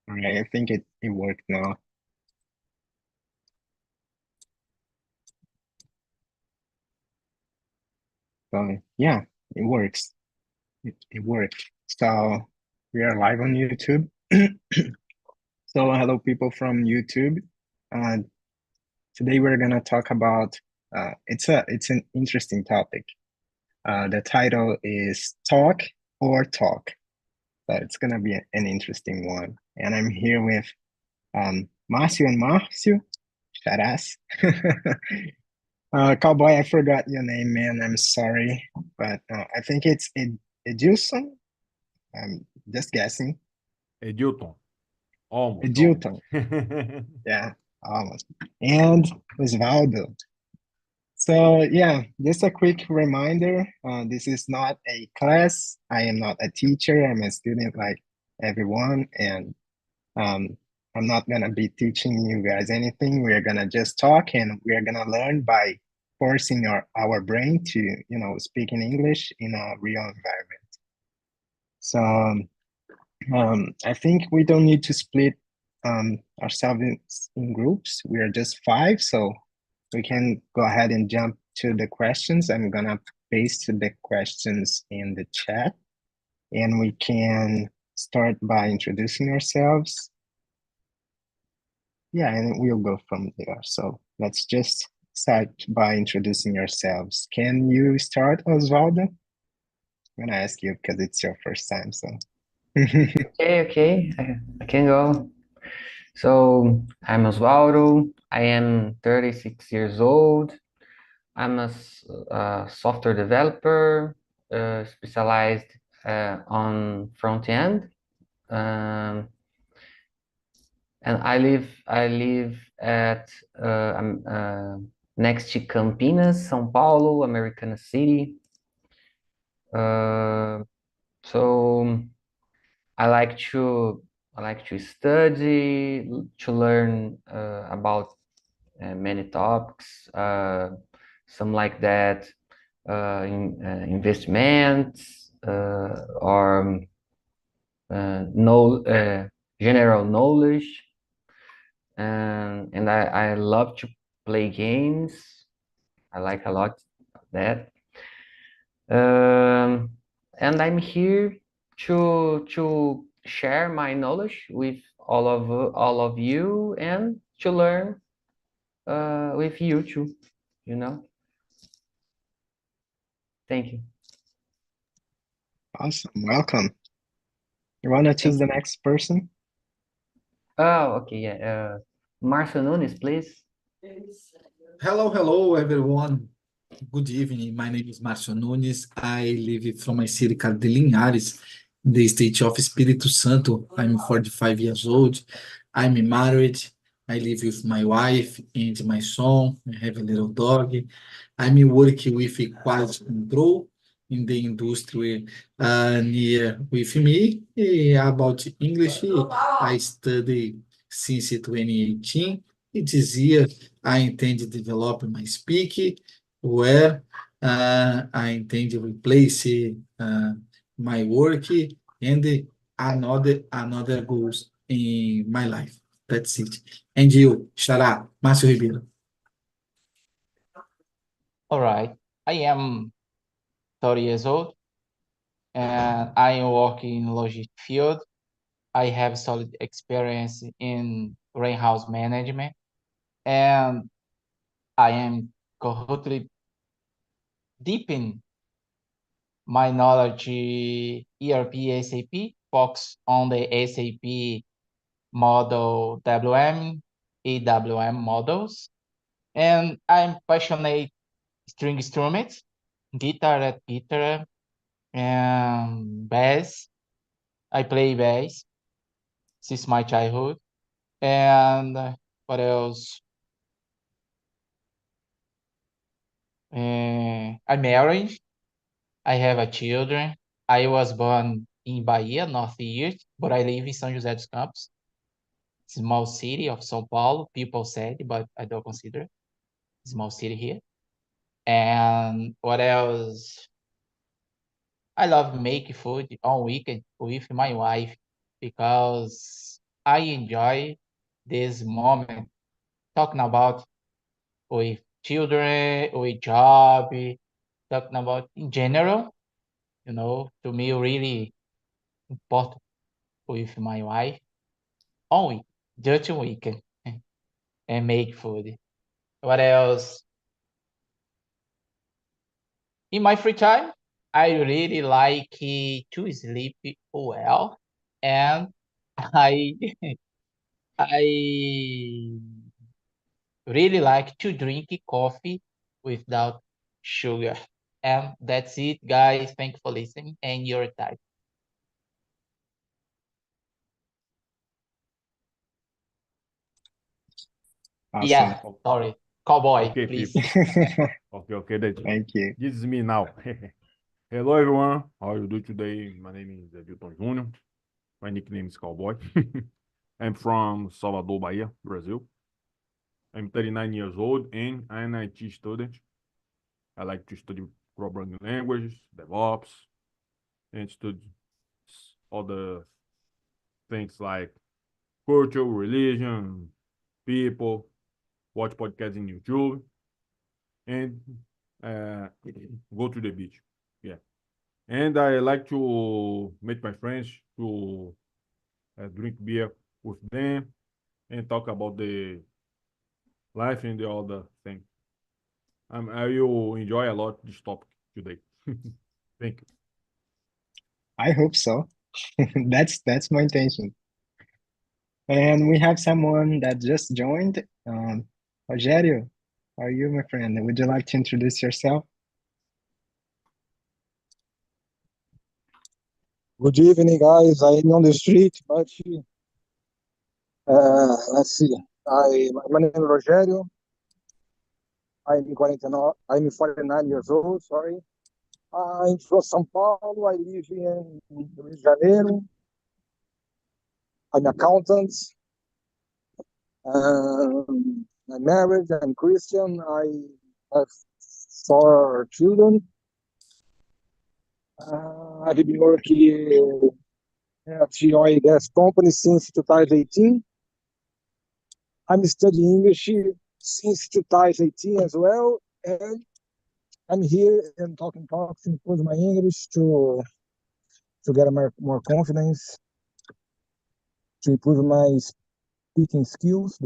All right, I think it worked now. So yeah, it works. It worked. So we are live on YouTube. So hello people from YouTube. Uh, Today we're gonna talk about it's an interesting topic. The title is Talk or Talk. So it's gonna be an interesting one. And I'm here with Márcio and Márcio. Charas. Cowboy, I forgot your name, man. I'm sorry, but I think it's Edilson. I'm just guessing. Edilton. Almost. Edilton. Yeah, almost. And Osvaldo. So yeah, just a quick reminder. This is not a class. I am not a teacher. I'm a student like everyone, and um, I'm not gonna be teaching you guys anything. We're gonna just talk, and we're gonna learn by forcing our brain to, speak in English in a real environment. So I think we don't need to split ourselves in groups. We are just five, so we can go ahead and jump to the questions. I'm gonna paste the questions in the chat, and we can start by introducing ourselves. Yeah, and we'll go from there. So let's just start by introducing yourselves. Can you start, Osvaldo? I'm gonna ask you because it's your first time, so. Okay, I can go. So I'm Osvaldo. I am 36 years old. I'm a software developer, specialized on front end. And I live at next to Campinas, São Paulo, Americana City. So I like to study, to learn about many topics, some like that, investments, or general knowledge, and I love to play games. I like a lot of that. And I'm here to share my knowledge with all of you and to learn with you too, you know. Thank you. Awesome, welcome. You wanna choose the next person? Oh, okay, yeah. Marcio Nunes, please. Hello, everyone. Good evening. My name is Márcio Nunes. I live from my city called de Linhares, in the state of Espírito Santo. I'm 45 years old. I'm married. I live with my wife and my son. I have a little dog. I'm working with quality control in the industry near with me. About English, I study since 2018. It is year I intend to develop my speaking where I intend to replace my work and another goals in my life. That's it. And you, Xará, Márcio Ribeiro. All right. I am 30 years old and I am working in logistic field. I have solid experience in warehouse management and I am currently deepening my knowledge ERP SAP, focus on the SAP model WM, EWM models. And I'm passionate string instruments, guitar, and bass. I play bass since my childhood. And what else? I'm married. I have a children. I was born in Bahia, Northeast, but I live in São José dos Campos, small city of São Paulo. People said, but I don't consider small city here. And what else? I love making food on weekend with my wife because I enjoy this moment talking about with children, with job, talking about in general, to me really important with my wife only just a weekend and make food. What else? In my free time, I really like to sleep well, and I I really like to drink coffee without sugar. And that's it, guys. Thank you for listening and your time. Awesome. Yeah, sorry. Cowboy, Okay, please. people. Okay. Thank you. This is me now. Hello, everyone. How are you doing today? My name is Edilton Jr. My nickname is Cowboy. I'm from Salvador, Bahia, Brazil. I'm 39 years old and I'm an IT student. I like to study programming languages, DevOps, and study other things like culture, religion, people, watch podcasts in YouTube, and go to the beach. Yeah. And I like to meet my friends to drink beer with them and talk about the life and the other thing. I will enjoy a lot this topic today. Thank you. I hope so. That's my intention. And we have someone that just joined. Rogério, how are you, my friend? Would you like to introduce yourself? Good evening, guys. I'm on the street, but let's see. My name is Rogério. I'm 49 years old. Sorry. I'm from São Paulo. I live in Rio de Janeiro. I'm an accountant. I'm married. I'm Christian. I have 4 children. I've been working at the oil and gas company since 2018. I'm studying English since 2018 as well, and I'm here and talking to improve my English to get more confidence, to improve my speaking skills.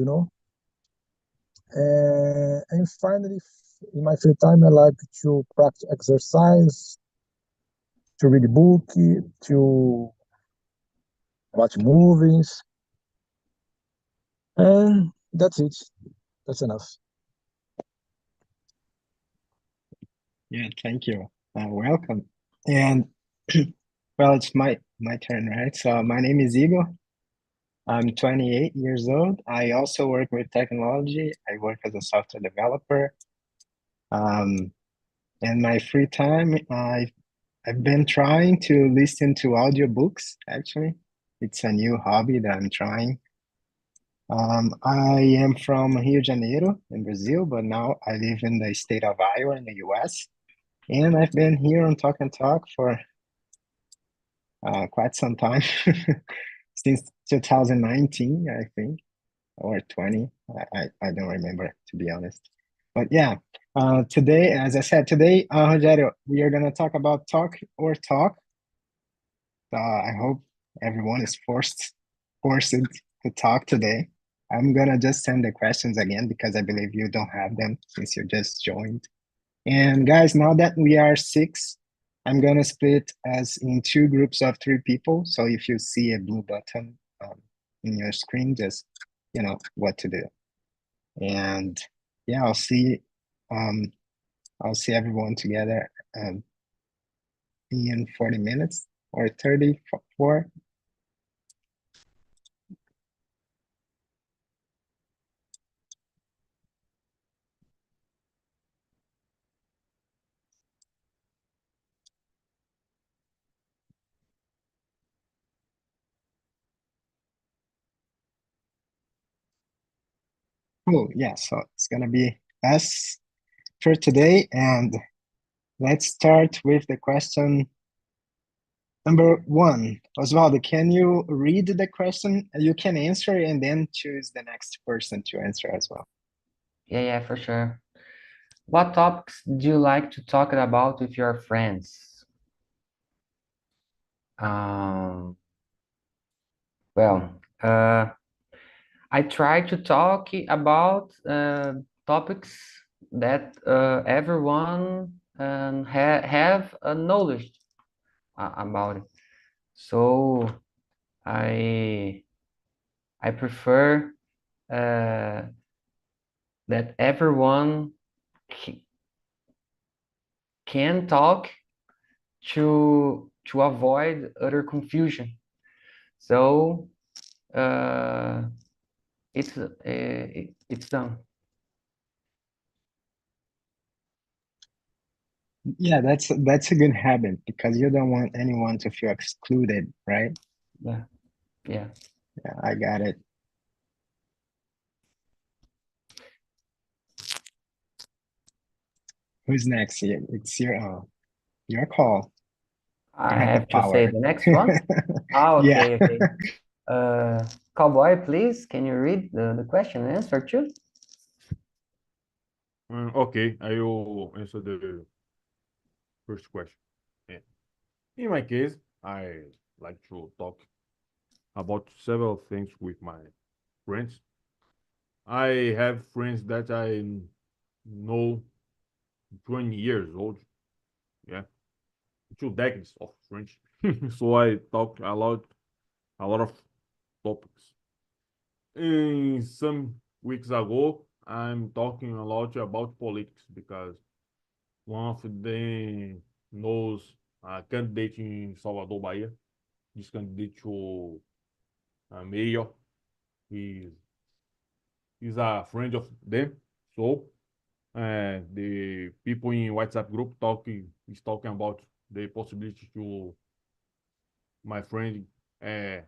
And finally, in my free time, I like to practice exercise, to read a book, to watch movies, and that's it. That's enough. Yeah, thank you. Welcome. And well, it's my turn, right? So my name is Igor. I'm 28 years old. I also work with technology. I work as a software developer. In my free time, I've been trying to listen to audiobooks, actually. It's a new hobby that I'm trying. I am from Rio de Janeiro in Brazil, but now I live in the state of Iowa in the US. And I've been here on Talk and Talk for quite some time, since 2019, I think, or 20. I don't remember, to be honest. But yeah, today, as I said, Rogério, we are going to talk about talk or talk. I hope everyone is forced to talk today. I'm going to just send the questions again because I believe you don't have them since you just joined. And guys, now that we are 6, I'm going to split us in 2 groups of 3 people. So if you see a blue button in your screen, just, what to do. And yeah, I'll see everyone together in 40 minutes or 34. Oh, yeah, so it's gonna be us for today, and let's start with the question. Number one, Osvaldo, can you read the question? You can answer and then choose the next person to answer as well. Yeah, for sure. What topics do you like to talk about with your friends? Well, I try to talk about topics that everyone have a knowledge about it. So I prefer that everyone can talk to avoid utter confusion. So it's done. Yeah, that's a good habit because you don't want anyone to feel excluded, right? Yeah. Yeah, I got it. Who's next? It's your call. I You have the have to say power. the next one. Oh, Yeah. okay. Cowboy, please, can you read the question and answer too? Okay, I will answer the first question. Yeah. In my case, I like to talk about several things with my friends. I have friends that I know 20 years old. Yeah, 2 decades of French. So I talk a lot of topics. And some weeks ago, I'm talking a lot about politics because one of them knows a candidate in Salvador, Bahia. This candidate to mayor. He's, he's a friend of them. So the people in WhatsApp group is talking about the possibility to my friend uh,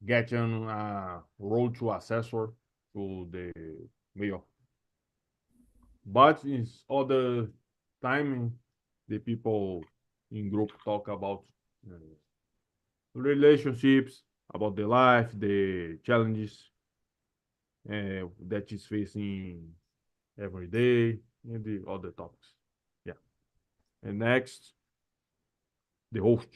getting a role to assessor to the mayor. But in other time, the people in group talk about uh, relationships, about the life, the challenges that is facing every day, and the other topics. Yeah. And next, the host.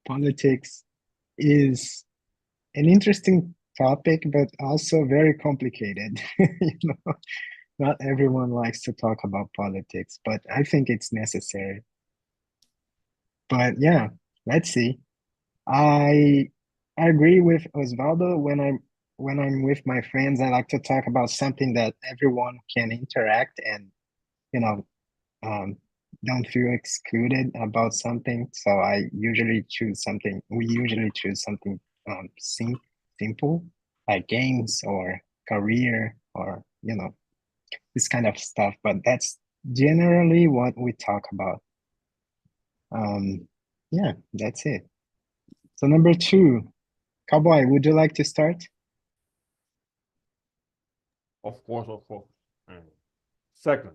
Politics is an interesting topic, but also very complicated. You know, not everyone likes to talk about politics, but I think it's necessary. But yeah, let's see. I agree with Osvaldo when I'm with my friends, I like to talk about something that everyone can interact and, you know, um, don't feel excluded about something. So we usually choose something simple, like games or career or, this kind of stuff. But that's generally what we talk about. Yeah, that's it. So number two, Cowboy, would you like to start? Of course, of course. Second,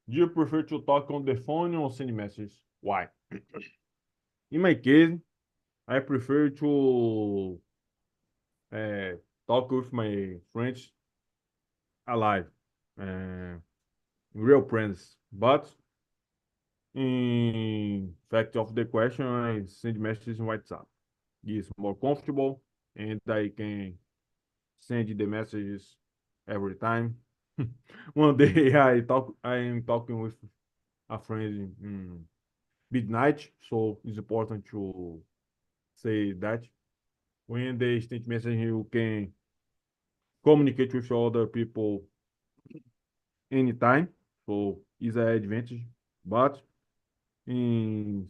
do you prefer to talk on the phone or send messages? Why? In my case, I prefer to uh, talk with my friends alive, uh, real friends. But in fact of the question, I send messages in WhatsApp. It's more comfortable, and I can send the messages every time. One day I am talking with a friend in midnight, so it's important to say that when they send message, you can communicate with other people anytime, so it's an advantage. But in,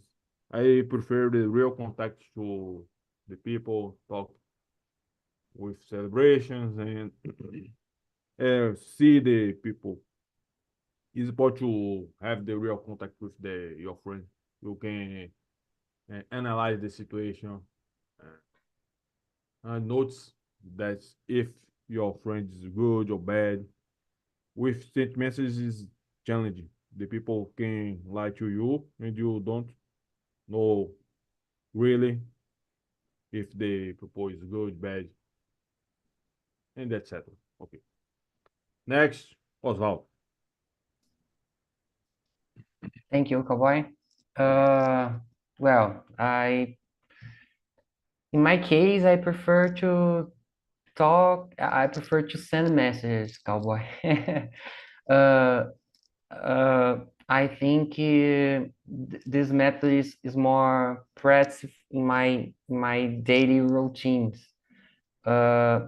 I prefer the real contact to the people, talk with celebrations and see the people. It's important to have the real contact with your friend. You can analyze the situation and notice that if your friend is good or bad. With sent messages is challenging the people can lie to you and you don't know really if the people is good, bad, and etc. Okay. Next, Oswald. Thank you, Cowboy. Well, in my case, I prefer to talk. I prefer to send messages, Cowboy. uh, I think this method is more practice in my daily routines. But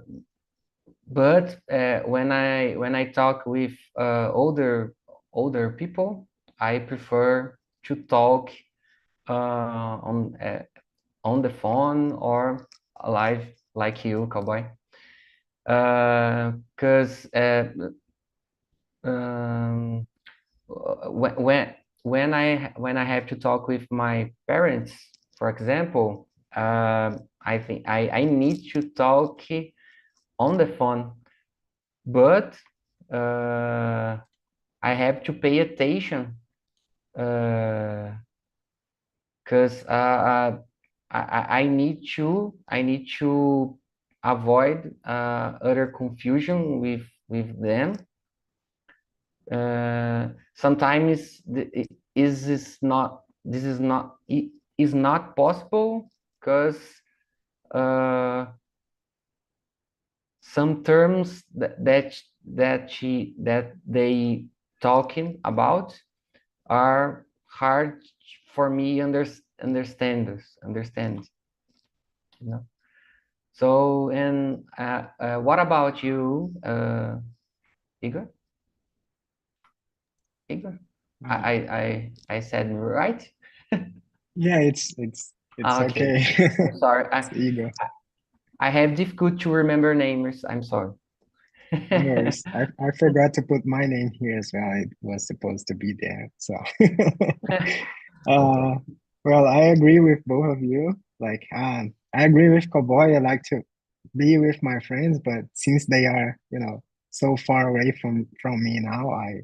when I talk with older people, I prefer to talk on the phone or live like you, Cowboy. Because um, when I have to talk with my parents, for example, I think I need to talk on the phone, but I have to pay attention because I need to avoid other confusion with them. Sometimes this is not possible because some terms that they talking about are hard for me understand, you know. So, and what about you, Igor? Igor? I said right? Yeah, it's Okay. okay. I'm sorry. It's ego. I have difficult to remember names. I'm sorry. No worries. I forgot to put my name here as well. It was supposed to be there. So well, I agree with both of you. Like I agree with Cowboy. I like to be with my friends, but since they are, so far away from me now, I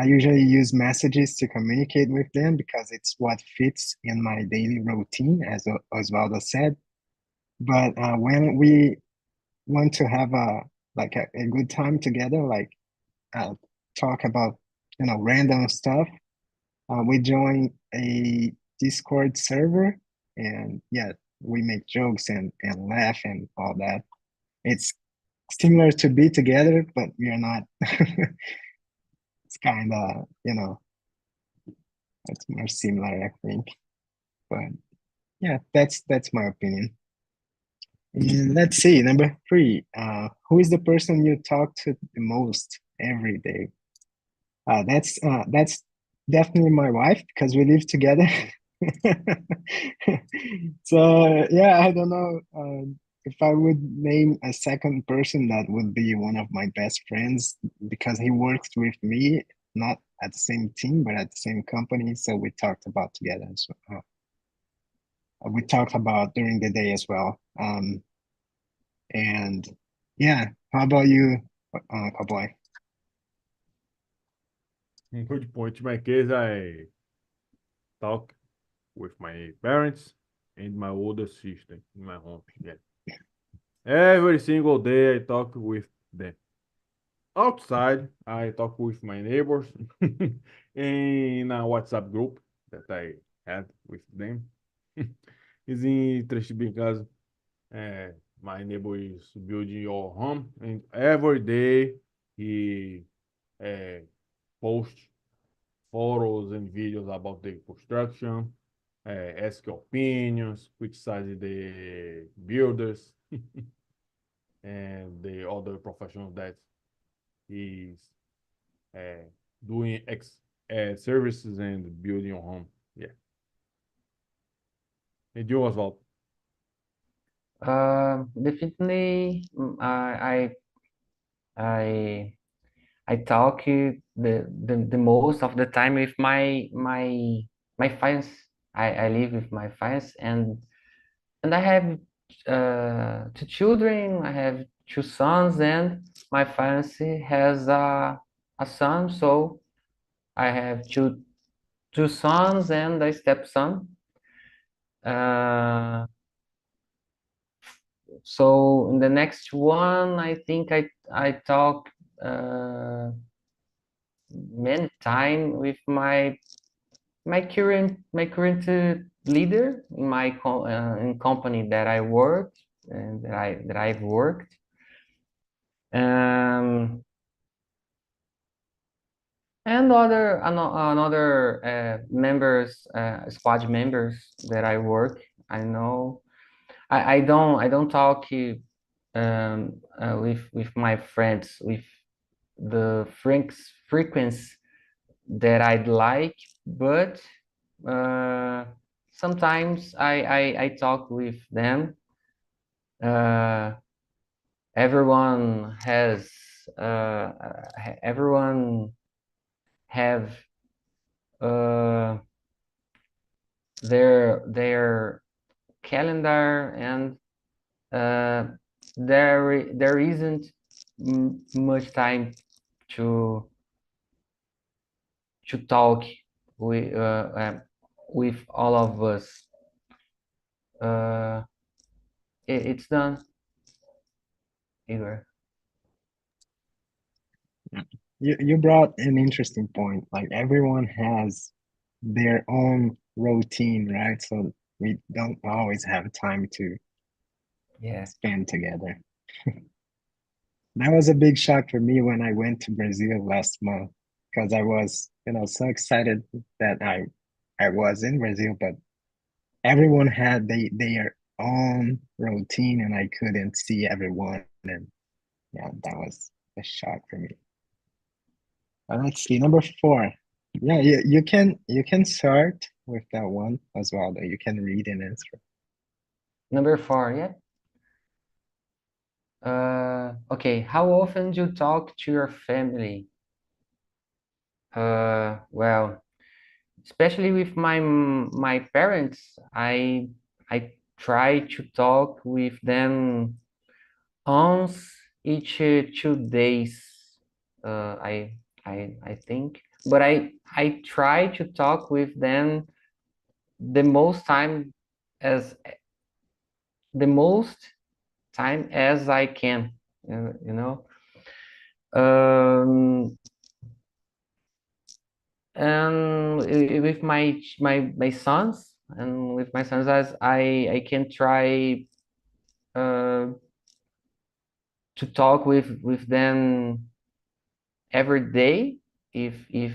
usually use messages to communicate with them because it's what fits in my daily routine, as Osvaldo said. But when we want to have a good time together, like talk about random stuff, we join a Discord server, and yeah, we make jokes and laugh and all that. It's similar to be together, but we are not. It's kind of, it's more similar, I think. But yeah, that's my opinion. And let's see, number 3. Who is the person you talk to the most every day? That's definitely my wife because we live together. So yeah, I don't know if I would name a second person, that would be one of my best friends because he works with me, not at the same team, but at the same company. So we talked about together. So we talked about during the day as well. And yeah, how about you, Cowboy? Good point. In my case, I talk with my parents and my older sister in my home. Yeah. Every single day I talk with them. Outside, I talk with my neighbors in a WhatsApp group that I had with them. It's interesting because my neighbor is building your home, and every day he posts photos and videos about the construction, ask opinions, criticize the builders and the other professionals that is uh, doing services and building your home. Yeah. And you, Oswald? Definitely, I I talk the most of the time with my friends. I live with my friends, and I have 2 children. I have 2 sons, and my fiance has a son. So I have two sons and a stepson. So in the next one, I think I talk many time with my current leader in my in company that I worked and that I've worked. And another members, squad members that I work. I know I don't talk with my friends with the frequency that I'd like, but sometimes I talk with them. Everyone has everyone have their calendar, and there isn't much time to talk with all of us. It's done, Igor. You brought an interesting point. Like everyone has their own routine, right? So we don't always have time to Yeah. spend together. That was a big shock for me when I went to Brazil last month because I was, so excited that I was in Brazil, but everyone had their own routine and I couldn't see everyone. And yeah, that was a shock for me. Let's see, number 4. Yeah, you can start with that one as well, though. You can read and answer. Number 4, yeah. Okay, how often do you talk to your family? Well, especially with my parents, I try to talk with them once each 2 days. I think, but I try to talk with them the most time as I can, you know. And with my sons, and with my sons, as I can try to talk with them every day. If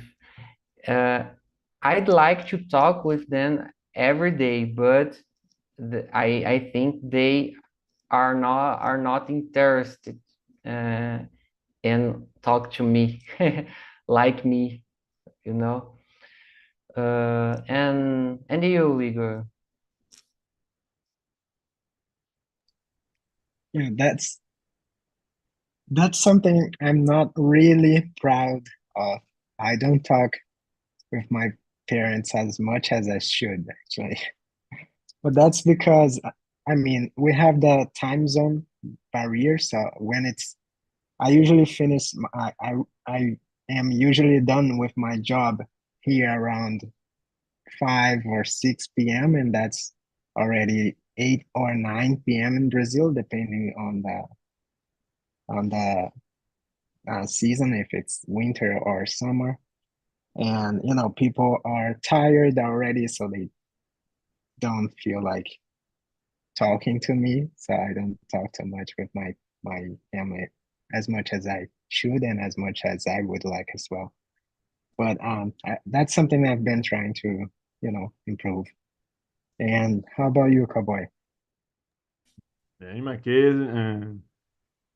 I'd like to talk with them every day, but I think they are not interested and talk to me like me, you know. And you, Igor? Yeah, that's something I'm not really proud of. I don't talk with my parents as much as I should, actually. But that's because, I mean, we have the time zone barrier. So when I usually finish, I am usually done with my job here around 5 or 6 p.m. and that's already 8 or 9 p.m. in Brazil, depending on the season, if it's winter or summer. And people are tired already, so they don't feel like talking to me. So I don't talk too much with my family as much as I should and as much as I would like as well. But that's something I've been trying to improve. And how about you, Cowboy? In my case,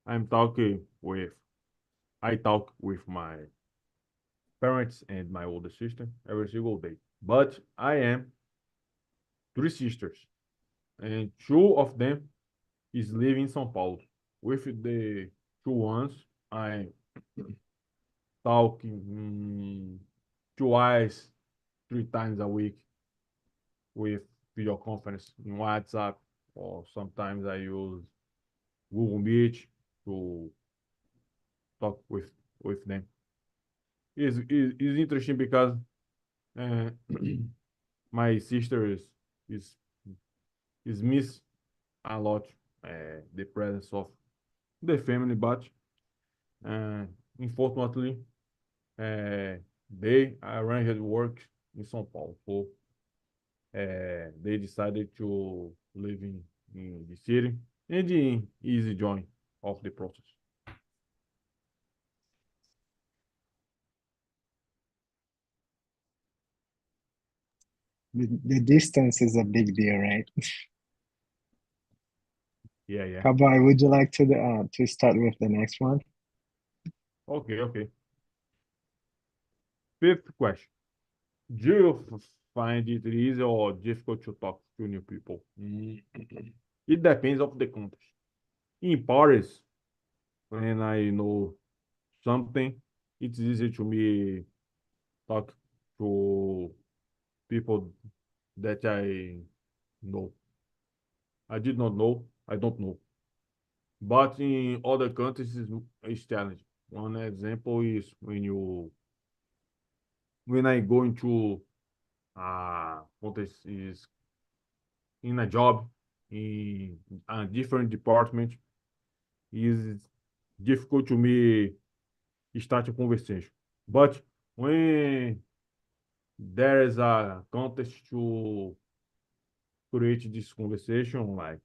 I'm talking with I talk with my parents and my older sister every single day. But I am 3 sisters, and 2 of them is living in São Paulo. With the 2 ones, I talking twice, 3 times a week with video conference in WhatsApp, or sometimes I use Google Meet to talk with them. is interesting because uh, my sister is miss a lot the presence of the family, but uh, unfortunately, they arranged work in São Paulo, so they decided to live in the city and in easy join of the process. The distance is a big deal, right? Yeah. Cowboy, would you like to start with the next one? Okay. Fifth question. Do you find it easy or difficult to talk to new people? It depends of the context. In Paris, when I know something, it's easy to me talk to people that I know. I did not know, I don't know. But in other countries, it's challenging. One example is when I go into context is in a job in a different department, is difficult to me start a conversation. But when there is a context to create this conversation, like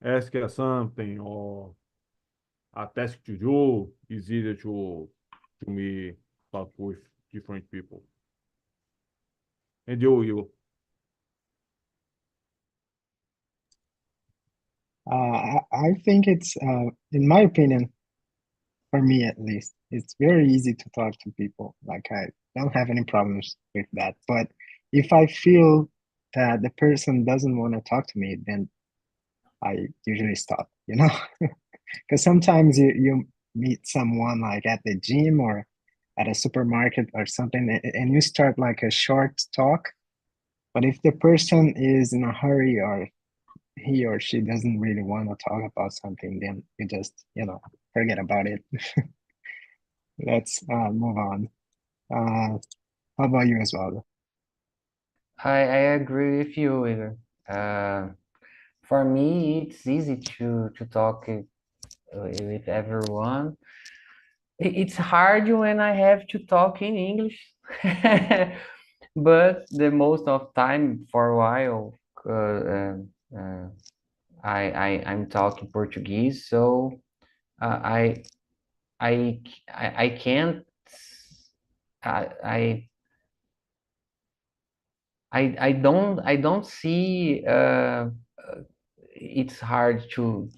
ask something or a task to do, is easier to me talk with different people. And you. I think it's, in my opinion, for me at least, it's very easy to talk to people. Like I don't have any problems with that. But if I feel that the person doesn't want to talk to me, then I usually stop, you know? Because sometimes you meet someone like at the gym or at a supermarket or something, and you start like a short talk. But if the person is in a hurry or he or she doesn't really want to talk about something, then you just, forget about it. Let's move on. How about you as well? I agree with you, Igor. For me, it's easy to talk with everyone. It's hard when I have to talk in English, but the most of time for a while, I'm talking Portuguese, so uh, I I can't I I don't see it's hard to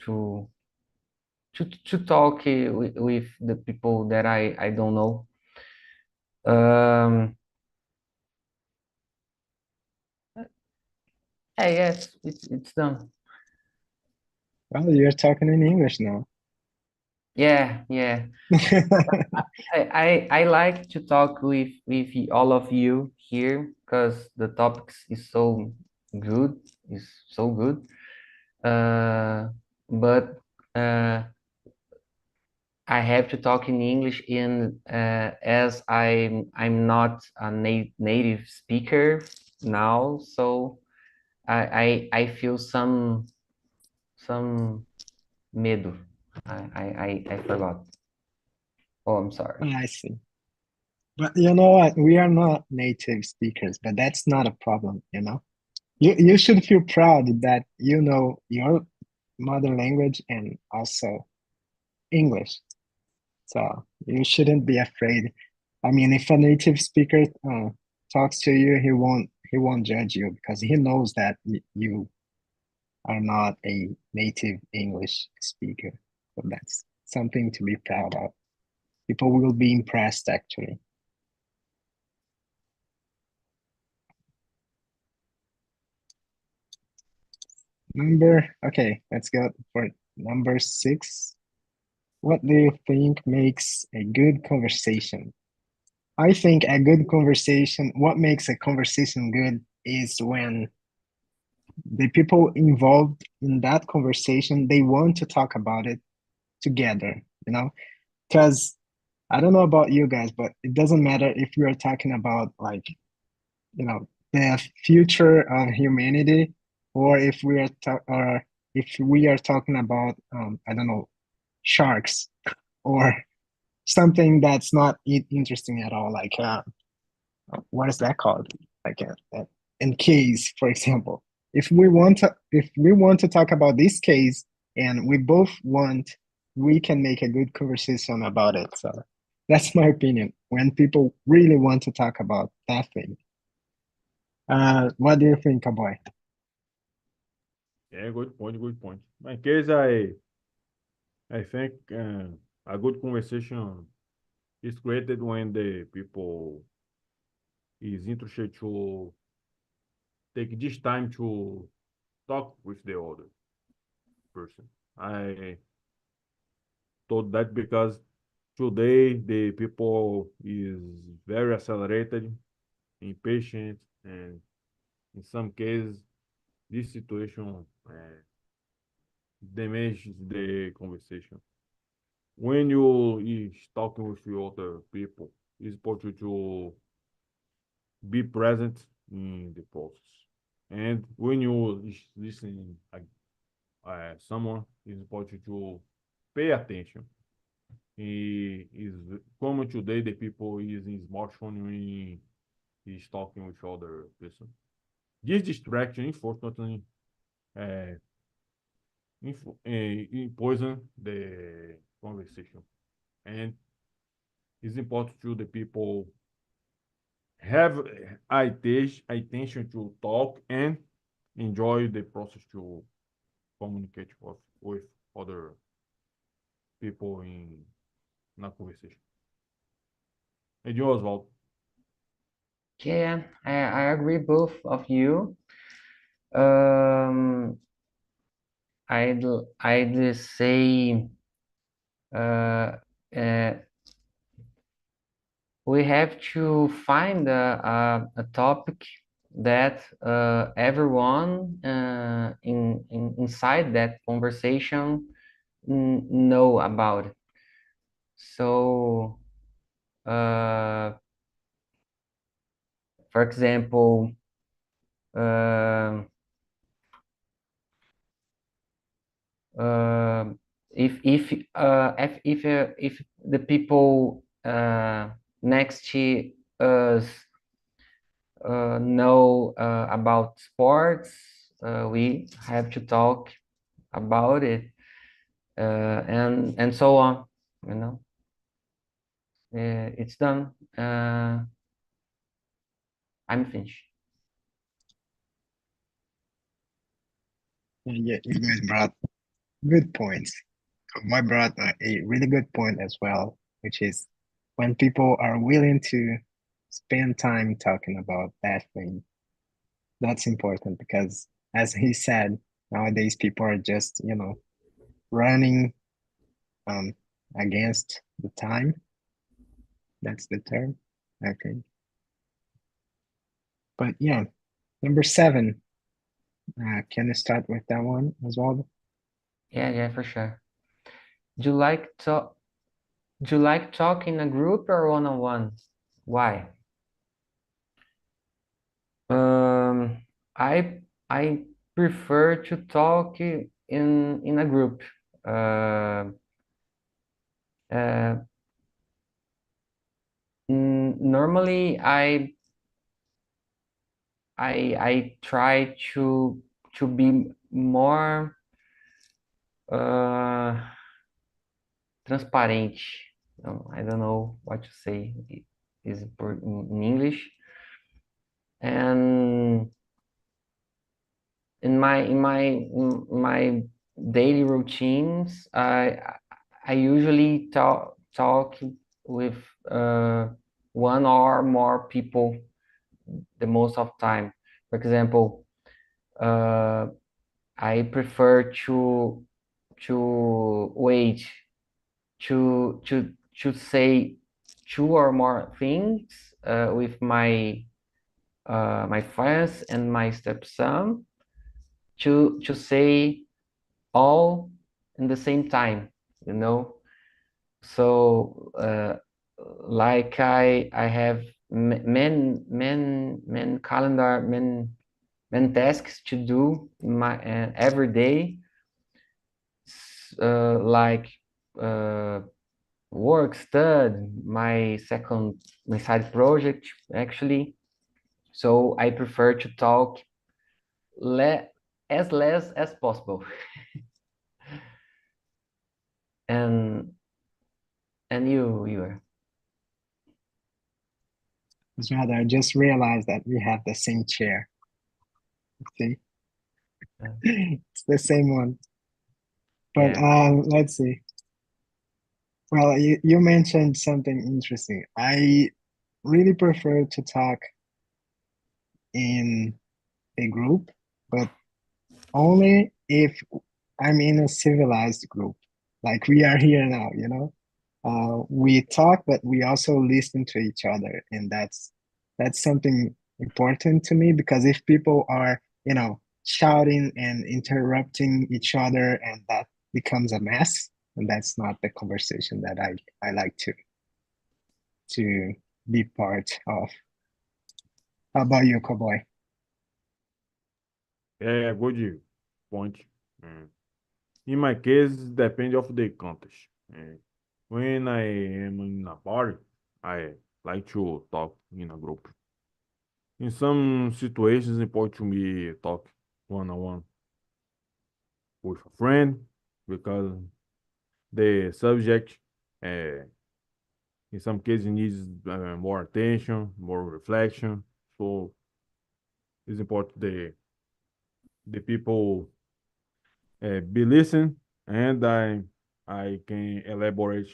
talk with the people that I don't know. Um, yes, it's done. Well, you're talking in English now. Yeah. I like to talk with all of you here because the topics is good, is so good. But I have to talk in English as I'm not a native speaker now, so I feel some medo. I forgot. Oh, I'm sorry. I see. But you know what? We are not native speakers, but that's not a problem, you know? You should feel proud that you know your mother language and also English. So you shouldn't be afraid. I mean, if a native speaker talks to you, he won't judge you because he knows that you are not a native English speaker. So that's something to be proud of. People will be impressed actually. Okay, let's go for number 6. What do you think makes a good conversation? I think a good conversation, what makes a conversation good is when the people involved in that conversation, they want to talk about it together, you know? Because I don't know about you guys, but it doesn't matter if we are talking about like, the future of humanity, or if we are talking about I don't know, sharks, or something that's not interesting at all, like what is that called? Like in case, for example, if we want to talk about this case and we both want, we can make a good conversation about it. So that's my opinion. When people really want to talk about that thing, what do you think, boy? Yeah, good point, good point. In case I think a good conversation is created when the people is interested to take this time to talk with the other person. I told that because today the people is very accelerated, impatient, and in some cases this situation damages the conversation. When you is talking with the other people, it's important to be present in the process. And when you is listening someone, it's important to pay attention. Is common today the people using smartphone when is talking with other person. This distraction, unfortunately, uh, poison the conversation, and it's important to the people have attention to talk and enjoy the process to communicate with other people in a conversation. And you, Oswald. Yeah, I agree both of you. Um, I'd say we have to find a topic that everyone inside that conversation know about. So, for example, if the people next to us know about sports, we have to talk about it, and so on. You know, it's done. I'm finished. Yeah, you guys brought good points. I brought a really good point as well, which is when people are willing to spend time talking about that thing, that's important because, as he said, nowadays people are just, running um, against the time. That's the term, I think. But yeah, number 7. Can you start with that one as well? Yeah, for sure. Do you like talk in a group or one-on-one? Why? I prefer to talk in a group. Normally I try to be more transparente. No, I don't know what to say is in English. And in my daily routines, I usually talk with one or more people the most of time. For example, I prefer to wait to say 2 or more things with my friends and my stepson to say all in the same time, you know. So like I have many calendar, many tasks to do every day, like work, study, my side project actually. So I prefer to talk as less as possible. and you are. Osvaldo, I just realized that we have the same chair. See? It's the same one. But Yeah. let's see. Well, you mentioned something interesting. I really prefer to talk in a group, but only if I'm in a civilized group, like we are here now, you know? We talk, but we also listen to each other, and that's something important to me, because if people are, you know, shouting and interrupting each other, and that becomes a mess, and that's not the conversation that I like to be part of. How about you, Cowboy? Yeah, good point. Mm. In my case, depends of the context. When I am in a party, I like to talk in a group. In some situations, it's important to me talk one-on-one with a friend because the subject, uh, in some cases, needs more attention, more reflection. So it's important the people be listen, and I can elaborate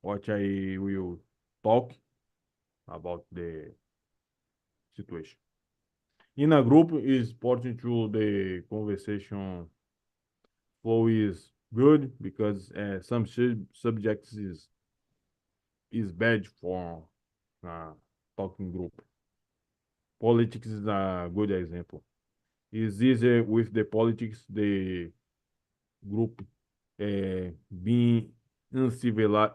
what I will talk about the situation. In a group, it's important to the conversation flow is good because some subjects is bad for uh, talking group. Politics is a good example. It's easier with the politics, the group being uncivilized,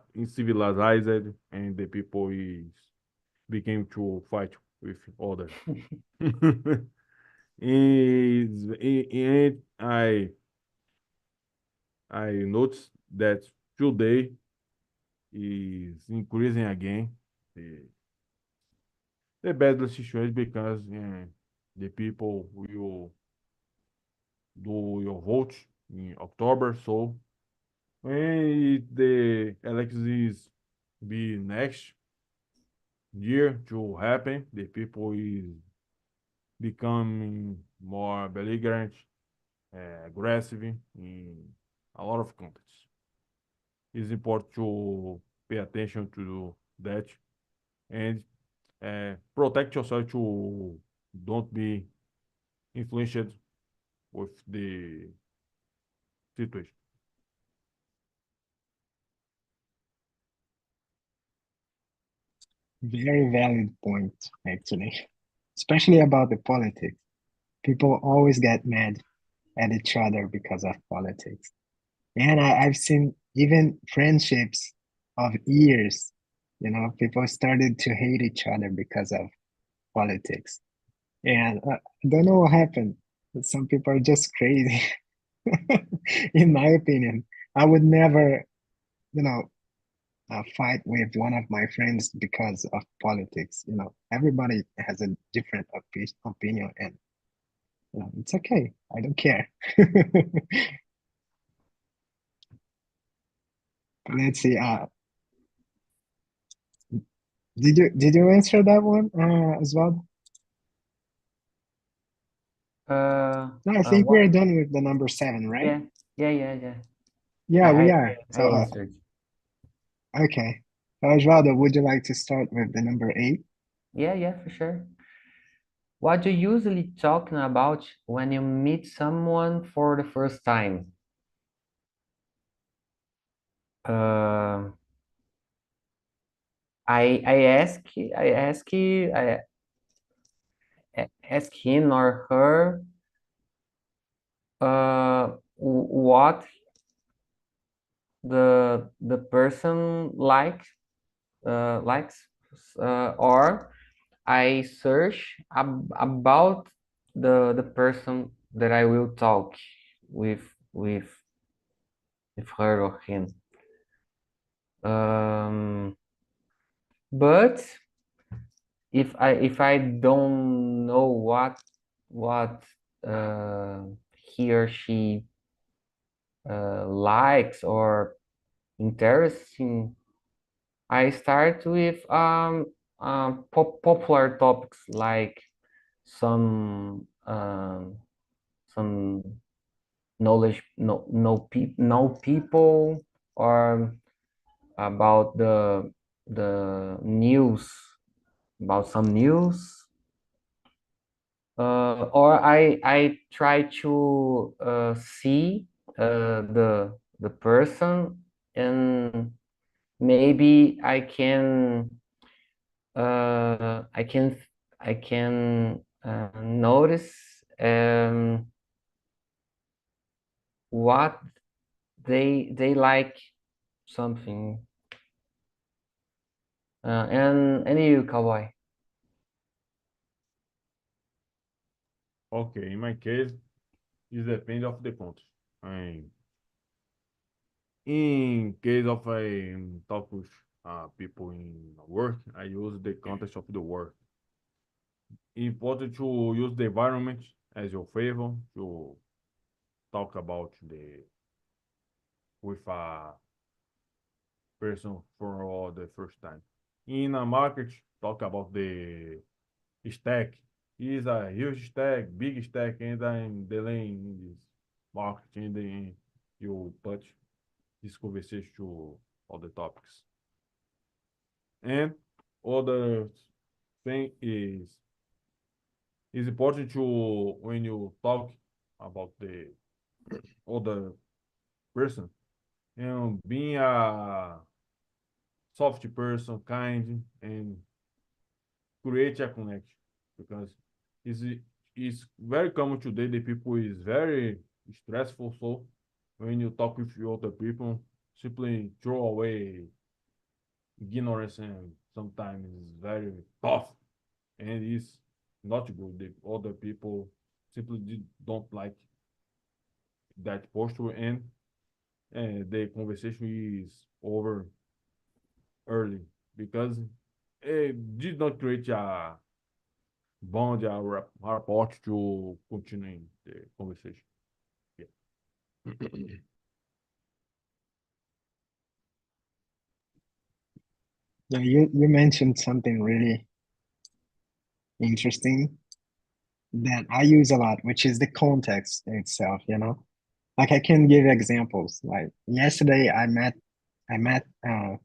and the people is became to fight with others. And I noticed that today is increasing again the bad situation because the people will do your vote in October. So when the elections be next year to happen, the people is becoming more belligerent, aggressive in a lot of contexts. It's important to pay attention to that and protect yourself to don't be influenced with the situation. Very valid point, actually, especially about the politics. People always get mad at each other because of politics. And I've seen even friendships of years, you know, people started to hate each other because of politics. And I don't know what happened. Some people are just crazy, in my opinion. I would never, you know, fight with one of my friends because of politics. You know, everybody has a different opinion, and you know, it's okay. I don't care. Let's see. Did you answer that one as well? No, I think What? we're done with the number 7, right? Yeah. Yeah, we are. I So answered. okay. So Osvaldo, would you like to start with the number 8? Yeah, for sure. What do you usually talking about when you meet someone for the first time? Uh, I ask him or her what the person like likes, or I search about the person that I will talk with with with her or him. But if I don't know what he or she likes or interesting, I start with popular topics like some knowledge, know people, or about the news, about some news, or I try to see the person, and maybe I can notice what they like something. And you, cowboy? Okay, in my case, it depends of the country. And in case of a talk with people in work, I use the context of the work. Important to use the environment as your favor to talk about the with a person for the first time. In a market, talk about the stack. Is a huge stack, big stack, and I'm delaying in this market, and then you put this conversation to other topics. And other thing is it's important to when you talk about the other person and being a soft person, kind, and create a connection because it's it's very common today. The people is very stressful, so when you talk with other people, simply throw away ignorance and sometimes it's very tough and it's not good. The other people simply don't like that posture and the conversation is over early because it did not create a bond, a rapport to continue the conversation. Yeah. Yeah, you mentioned something really interesting that I use a lot, which is the context itself, you know? Like I can give examples. Like yesterday I met a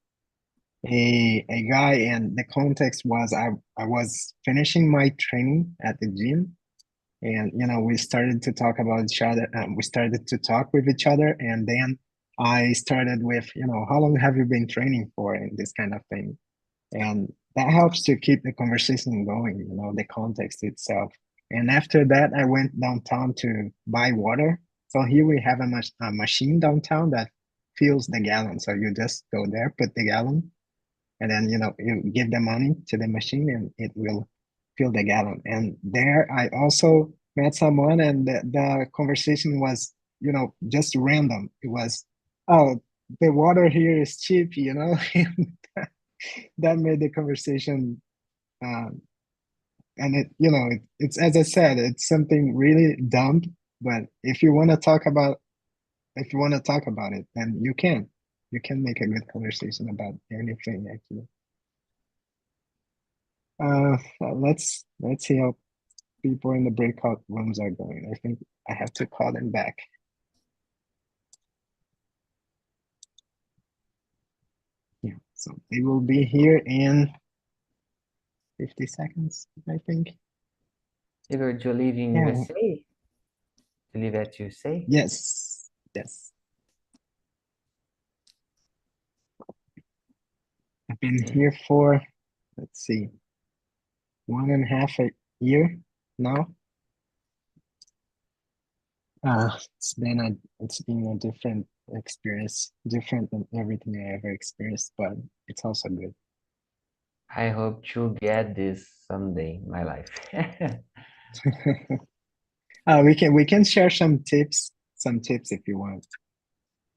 guy, and the context was I was finishing my training at the gym, and we started to talk about each other, we started to talk with each other, and then I started with, how long have you been training for, and this kind of thing. And that helps to keep the conversation going, the context itself. And after that, I went downtown to buy water. So here we have a machine downtown that fills the gallon. So you just go there, put the gallon, and then you give the money to the machine, and it will fill the gallon. And there I also met someone, and the conversation was just random. It was, oh, the water here is cheap, and that made the conversation, um, and it's, as I said, it's something really dumb, but if you want to talk about it, then you can make a good conversation about anything, actually. Let's see how people in the breakout rooms are going. I think I have to call them back. Yeah, so they will be here in 50 seconds, I think. Igor, do you live in Yeah. USA? You live at USA? Yes. I've been here for, let's see, 1.5 year now. It's been a different experience, different than everything I ever experienced, but it's also good. I hope to get this someday in my life. We can share some tips if you want.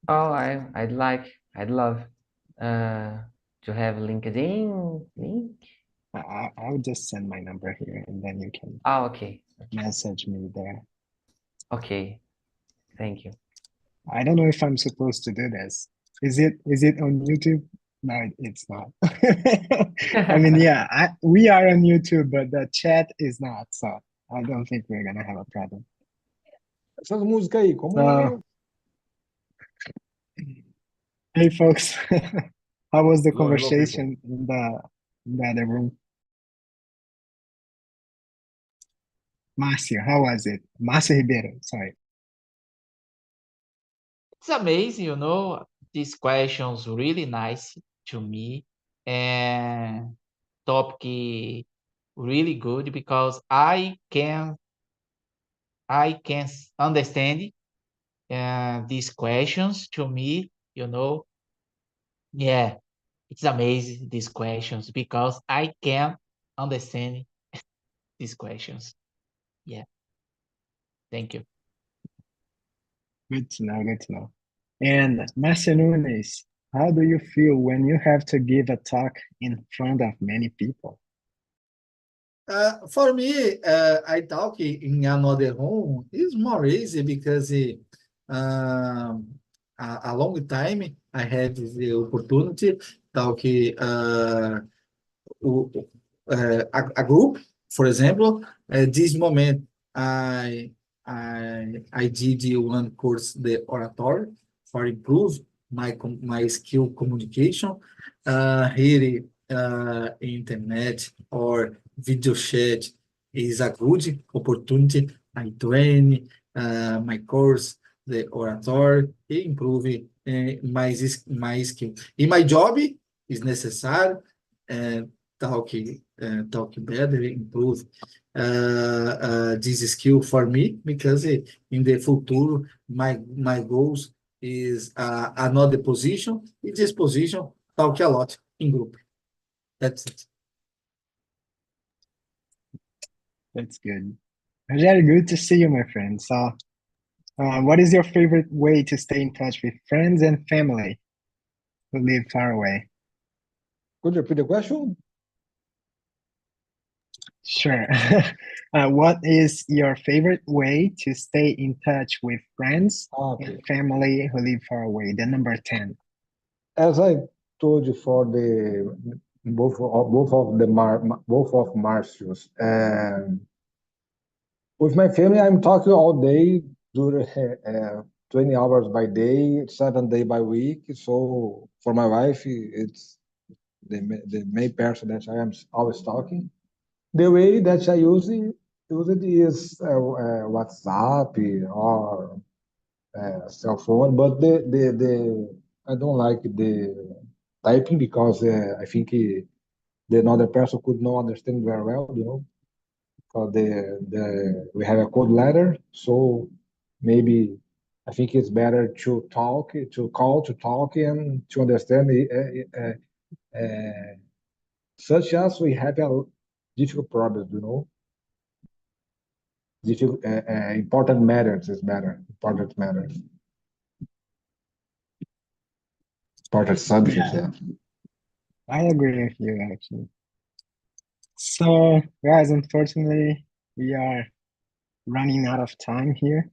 Oh, I'd love to have LinkedIn link. I'll just send my number here and then you can Oh, okay. message me there. Okay. Thank you. I don't know if I'm supposed to do this. Is it on YouTube? No, it's not. I mean, yeah, we are on YouTube, but the chat is not, so I don't think we're gonna have a problem. Essas músicas aí, como So, hey folks, how was the Hello, hello, people. conversation in the other room? Márcio, how was it? Márcio Ribeiro, sorry. It's amazing, you know, these questions really nice to me, and topic really good because I can understand these questions to me, you know. Yeah, it's amazing these questions because I can understand these questions. Yeah, thank you. Good to know, good to know. And Márcio Nunes, how do you feel when you have to give a talk in front of many people? For me, I talk in another room is more easy because a long time I had the opportunity talk a group, for example. At this moment, I did one course, the oratory, for improve my skill communication. Here, internet or video chat is a good opportunity. I train my course, the oratory, improve my skill. In my job, is necessary. Talk better, improve this skill for me because in the future my goals is another position. In this position, talk a lot in group. That's it. That's good. Very good to see you, my friend. So, what is your favorite way to stay in touch with friends and family who live far away? Could you repeat the question? Sure. What is your favorite way to stay in touch with friends Okay. and family who live far away? The number 10. As I told you for the both of Marcius, with my family, I'm talking all day during 20 hours by day, 7 days by week. So for my wife, it's the main person that I am always talking. The way that I use it is WhatsApp or cell phone, but the I don't like the typing because I think the another person could not understand very well, you know, because we have a code letter, so maybe I think it's better to talk, to call, to talk, and to understand such as we have a difficult problem, you know. Difficult, important matters is better. Important matters. Important subjects, yeah. I agree with you, actually. So, guys, unfortunately, we are running out of time here.